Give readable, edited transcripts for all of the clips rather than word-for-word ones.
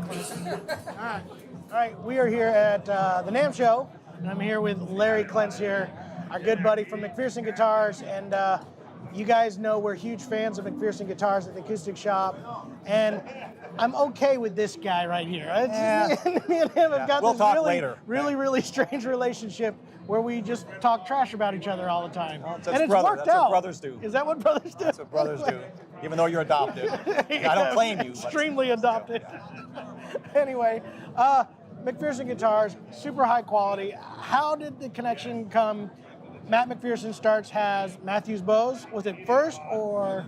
All right. We are here at the NAMM Show, and I'm here with Larry Klentz here, our good buddy from Mcpherson Guitars, and you guys know we're huge fans of Mcpherson Guitars at the Acoustic Shop, and I'm okay with this guy right here. Me and him have got this really strange relationship where we just talk trash about each other all the time. Well, and it's worked out. That's what brothers do. Is that what brothers do? That's what brothers do, even though you're adopted. I don't claim you. Extremely adopted. Anyway, Mcpherson Guitars, super high quality. How did the connection come? Matt Mcpherson has Matthews bows. Was it first or?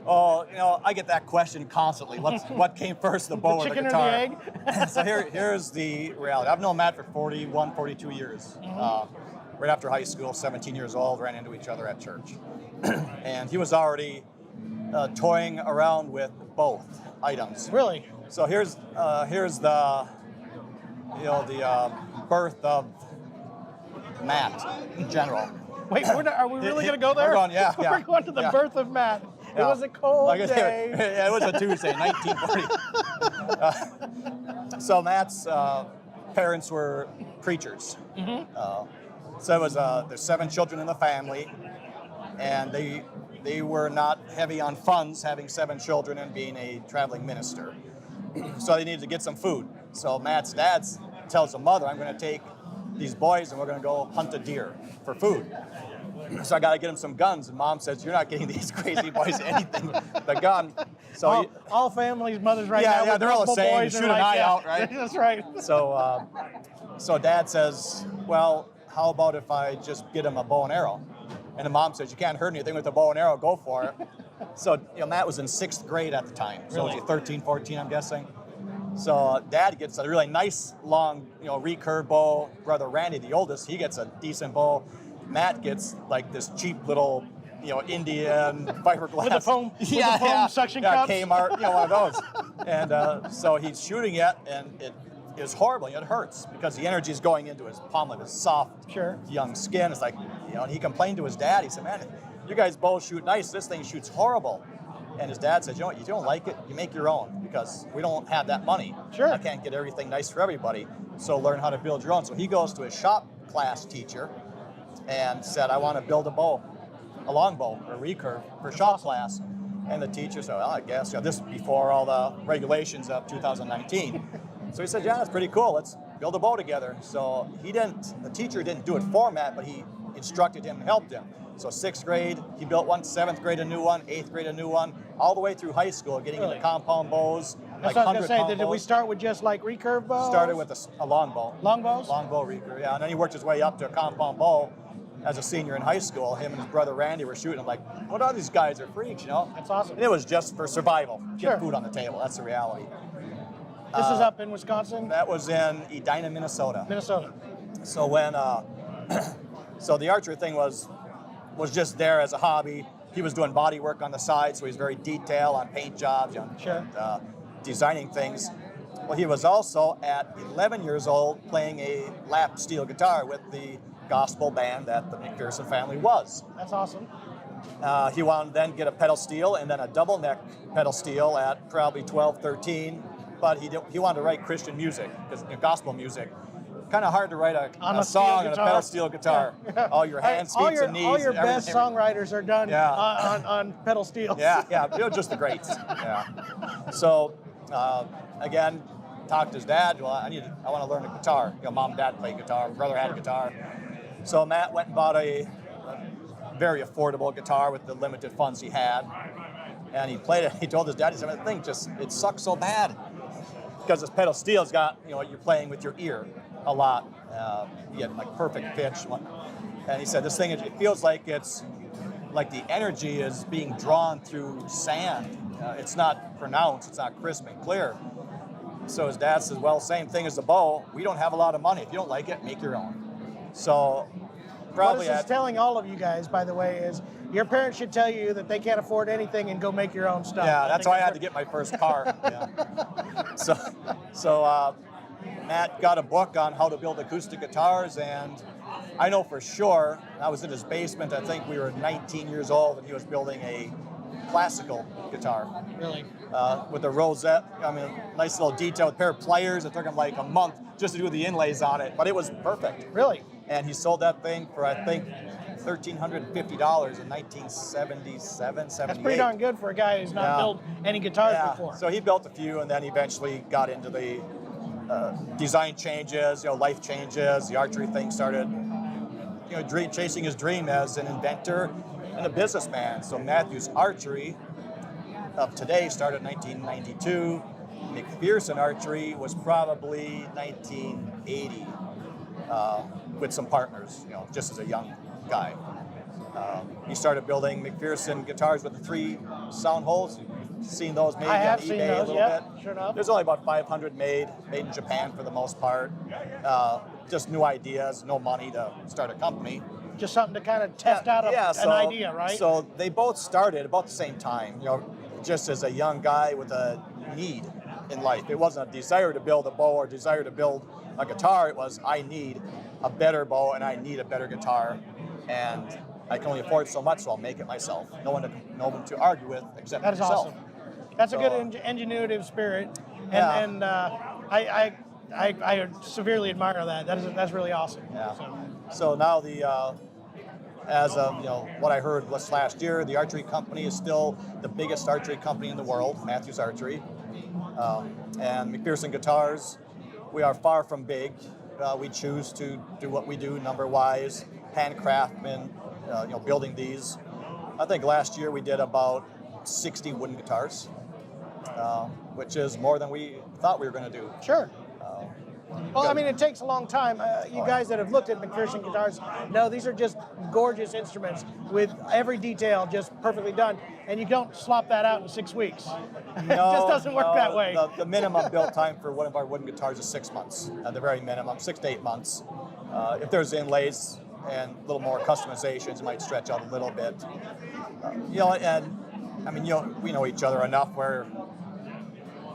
Oh, I get that question constantly. What came first, the bow or the guitar? The chicken or the egg? So here's the reality. I've known Matt for 41, 42 years. Right after high school, 17 years old, ran into each other at church. And he was already toying around with both items. Really? So here's the birth of Matt in general. Wait, are we really going to go there? We're going, yeah. We're going to the birth of Matt. It was a cold day. Yeah, it was a Tuesday, 1940. So Matt's parents were preachers. So it was there's 7 children in the family, and they were not heavy on funds, having 7 children and being a traveling minister. So they needed to get some food. So Matt's dad tells the mother, I'm going to take these boys and we're going to go hunt a deer for food. So I got to get him some guns. And Mom says, you're not getting these crazy boys anything but the gun. So all families, mothers right now. Yeah, they're all the same. Shoot an eye out, right? That's right. So Dad says, well, how about if I just get him a bow and arrow? And the mom says, you can't hurt anything with a bow and arrow, go for it. So Matt was in 6th grade at the time. So was he 13, 14, I'm guessing? So Dad gets a really nice, long, recurve bow. Brother Randy, the oldest, he gets a decent bow. Matt gets like this cheap little, Indian fiberglass. With the foam, suction cups. Kmart, one of those. And so he's shooting it, and it is horrible. It hurts because the energy is going into his palm of his soft, young skin. It's like, and he complained to his dad. He said, man, you guys both shoot nice. This thing shoots horrible. And his dad said, you know what, you don't like it, you make your own, because we don't have that money. I can't get everything nice for everybody, so learn how to build your own. So he goes to his shop class teacher and said, I want to build a bow, a long bow, or recurve for shop class. And the teacher said, well, I guess, this is before all the regulations of 2019. So he said, yeah, that's pretty cool, let's build a bow together. So the teacher didn't do it for Matt, but he instructed him and helped him. So 6th grade, he built one, 7th grade a new one, 8th grade a new one, all the way through high school, getting into compound bows. That's what I was going to say, did we start with just like recurve bows? Started with a long bow. Long bows? Long bow recurve, yeah. And then he worked his way up to a compound bow as a senior in high school. Him and his brother Randy were shooting. I'm like, what are these guys? They're freaks, That's awesome. And it was just for survival. Get food on the table, that's the reality. This is up in Wisconsin? That was in Edina, Minnesota. So when, so the archery thing was just there as a hobby. He was doing body work on the side, so he's very detailed on paint jobs, designing things. Well, he was also at 11 years old playing a lap steel guitar with the gospel band that the Mcpherson family was. That's awesome. He wanted to then get a pedal steel and then a double neck pedal steel at probably 12, 13, but he wanted to write Christian music, because gospel music. Kind of hard to write a song on a pedal steel guitar. All your hands, feet, and knees. All your best songwriters are done on pedal steels. Just the greats. So, again, talked to his dad. Well, I want to learn a guitar. Mom and dad played guitar. Brother had a guitar. So Matt went and bought a very affordable guitar with the limited funds he had, and he played it. He told his dad, he said, "The thing it sucks so bad because this pedal steel's got you're playing with your ear a lot. You get like perfect pitch." And he said, "This thing, it feels like it's like the energy is being drawn through sand. It's not pronounced. It's not crisp and clear." So his dad says, "Well, same thing as the bow. We don't have a lot of money. If you don't like it, make your own." So probably what this is telling all of you guys, by the way, is your parents should tell you that they can't afford anything and go make your own stuff. Yeah, that's why I had to get my first car. So Matt got a book on how to build acoustic guitars, and I know for sure, I was in his basement, I think we were 19 years old, and he was building a classical guitar. Really? With a rosette, I mean, nice little detail with a pair of pliers. It took him like a month just to do the inlays on it, but it was perfect. Really? And he sold that thing for, I think, $1,350 in 1977, 78. That's pretty darn good for a guy who's not built any guitars before. So he built a few, and then eventually got into the design changes, life changes. The archery thing started, chasing his dream as an inventor and a businessman. So Matthew's Archery of today started in 1992. Mcpherson Archery was probably 1980 with some partners, just as a young guy. He started building Mcpherson guitars with the 3 sound holes. You've seen those maybe on eBay a little bit. Sure enough. There's only about 500 made in Japan for the most part. Just new ideas, no money to start a company. Just something to kind of test out an idea, right? So they both started about the same time, just as a young guy with a need in life. It wasn't a desire to build a bow or desire to build a guitar. It was, I need a better bow and I need a better guitar, and I can only afford so much, so I'll make it myself. No one to argue with except that is myself. Awesome. That's a good ingenuitive spirit, and I severely admire that. That's really awesome. Yeah. So now as of what I heard last year, the archery company is still the biggest archery company in the world, Matthew's Archery, and Mcpherson Guitars. We are far from big. We choose to do what we do number-wise, handcraftsmen, building these. I think last year we did about 60 wooden guitars, which is more than we thought we were going to do. Sure. Well, I mean, it takes a long time. You guys that have looked at Mcpherson guitars know these are just gorgeous instruments with every detail just perfectly done, and you don't slop that out in 6 weeks. It just doesn't work that way. The minimum build time for one of our wooden guitars is 6 months, at the very minimum, 6 to 8 months. If there's inlays and a little more customizations, it might stretch out a little bit. And I mean, we know each other enough where,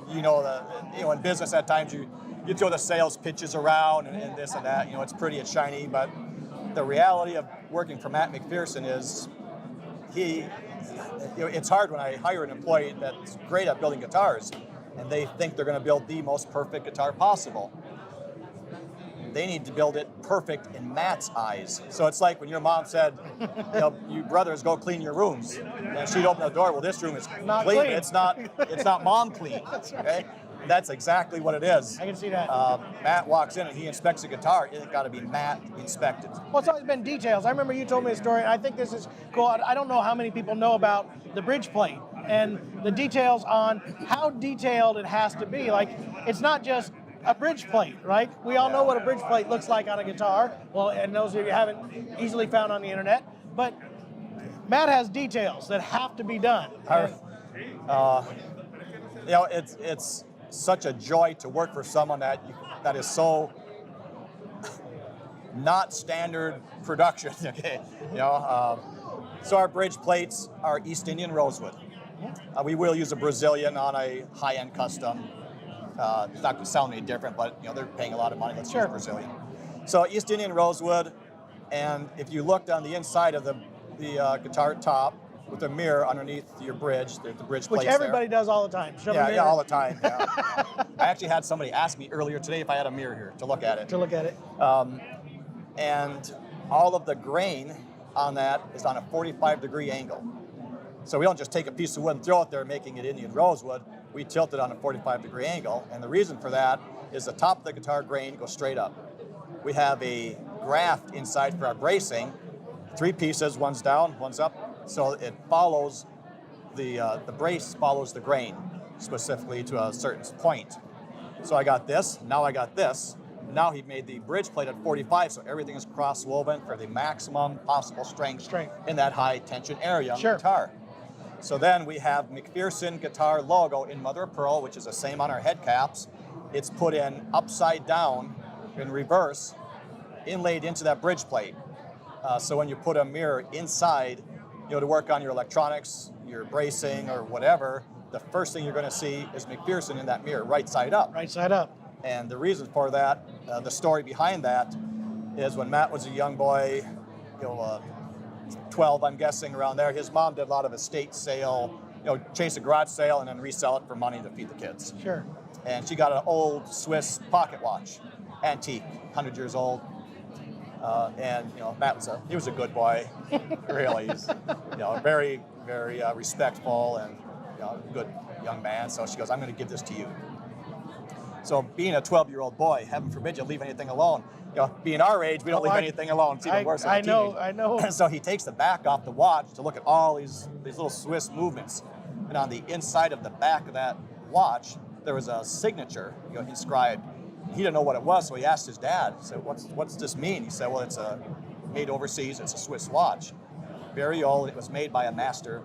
in business at times you throw the sales pitches around and this and that, it's pretty and shiny, but the reality of working for Matt Mcpherson is it's hard when I hire an employee that's great at building guitars and they think they're going to build the most perfect guitar possible. They need to build it perfect in Matt's eyes. So it's like when your mom said, you brothers go clean your rooms, and she'd open the door, well, this room is not clean. clean. It's not mom clean. Okay? That's exactly what it is. I can see that. Matt walks in and he inspects a guitar. It's got to be Matt inspected. Well, it's always been details. I remember you told me a story, and I think this is cool. I don't know how many people know about the bridge plate and the details on how detailed it has to be. Like, it's not just a bridge plate, right? We all know what a bridge plate looks like on a guitar. Well, and those of you haven't easily found on the internet, but Matt has details that have to be done. It's such a joy to work for someone that is so not standard production. Okay, so our bridge plates are East Indian rosewood. We will use a Brazilian on a high-end custom. It's not going to sound any different, but they're paying a lot of money. Let's use Brazilian. So East Indian rosewood, and if you looked on the inside of the guitar top with a mirror underneath your bridge, the bridge plates. Which everybody does all the time. Yeah, all the time. Yeah. I actually had somebody ask me earlier today if I had a mirror here to look at it. And all of the grain on that is on a 45-degree angle. So we don't just take a piece of wood and throw it there, making it Indian rosewood. We tilt it on a 45-degree angle, and the reason for that is the top of the guitar grain goes straight up. We have a graft inside for our bracing, 3 pieces, one's down, one's up, so it follows the brace follows the grain specifically to a certain point. So I got this, now I got this. Now he made the bridge plate at 45, so everything is cross-woven for the maximum possible strength in that high tension area on the guitar. So then we have Mcpherson guitar logo in mother of pearl, which is the same on our head caps. It's put in upside down in reverse, inlaid into that bridge plate. So when you put a mirror inside, to work on your electronics, your bracing or whatever, the first thing you're going to see is Mcpherson in that mirror, right side up. Right side up. And the reason for that, the story behind that, is when Matt was a young boy, 12, I'm guessing, around there. His mom did a lot of estate sale, chase a garage sale and then resell it for money to feed the kids. Sure. And she got an old Swiss pocket watch, antique, 100 years old. And Matt was a good boy, really. He's very, very respectful and good young man. So she goes, I'm going to give this to you. So being a 12-year-old boy, heaven forbid you leave anything alone. Being our age, we don't leave anything alone. It's even worse. I know. So he takes the back off the watch to look at all these little Swiss movements, and on the inside of the back of that watch, there was a signature inscribed. He didn't know what it was, so he asked his dad. He said, "What's this mean?" He said, "Well, it's made overseas. It's a Swiss watch, very old. It was made by a master,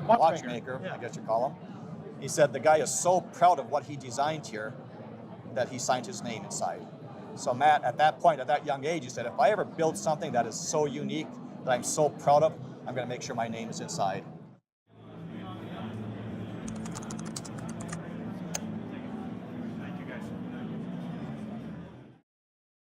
watchmaker, I guess you call him." He said the guy is so proud of what he designed here that he signed his name inside. So Matt, at that point, at that young age, he said, if I ever build something that is so unique that I'm so proud of, I'm going to make sure my name is inside.